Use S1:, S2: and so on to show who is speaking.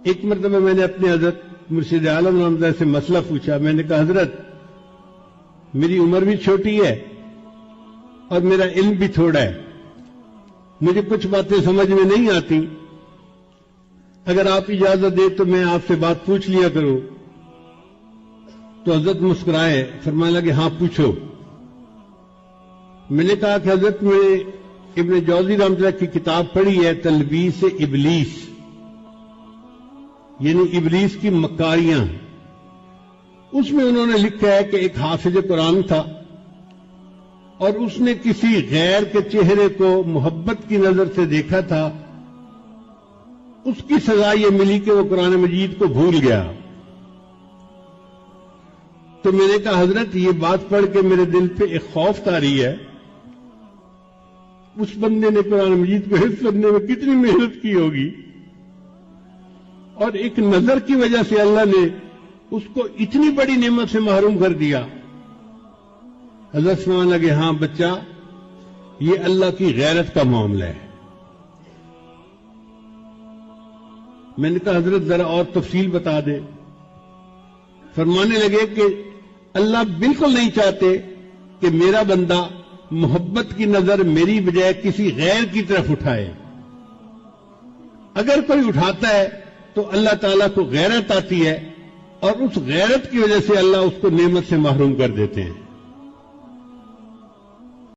S1: ایک مرتبہ میں نے اپنے حضرت مرشد عالم رحمۃ اللہ سے مسئلہ پوچھا. میں نے کہا حضرت میری عمر بھی چھوٹی ہے اور میرا علم بھی تھوڑا ہے, مجھے کچھ باتیں سمجھ میں نہیں آتی, اگر آپ اجازت دیں تو میں آپ سے بات پوچھ لیا کروں. تو حضرت مسکرائے, فرمانے لگے ہاں پوچھو. میں نے کہا کہ حضرت میں ابن جوزی رحمۃ اللہ کی کتاب پڑھی ہے تلبیس ابلیس, یعنی ابلیس کی مکاریاں. اس میں انہوں نے لکھا ہے کہ ایک حافظ قرآن تھا اور اس نے کسی غیر کے چہرے کو محبت کی نظر سے دیکھا تھا, اس کی سزا یہ ملی کہ وہ قرآن مجید کو بھول گیا. تو میں نے کہا حضرت یہ بات پڑھ کے میرے دل پہ ایک خوف طاری ہے, اس بندے نے قرآن مجید کو حفظ کرنے میں کتنی محنت کی ہوگی اور ایک نظر کی وجہ سے اللہ نے اس کو اتنی بڑی نعمت سے محروم کر دیا. حضرت فرمانے لگے ہاں بچہ یہ اللہ کی غیرت کا معاملہ ہے. میں نے کہا حضرت ذرا اور تفصیل بتا دیں. فرمانے لگے کہ اللہ بالکل نہیں چاہتے کہ میرا بندہ محبت کی نظر میری بجائے کسی غیر کی طرف اٹھائے. اگر کوئی اٹھاتا ہے تو اللہ تعالیٰ کو غیرت آتی ہے اور اس غیرت کی وجہ سے اللہ اس کو نعمت سے محروم کر دیتے ہیں.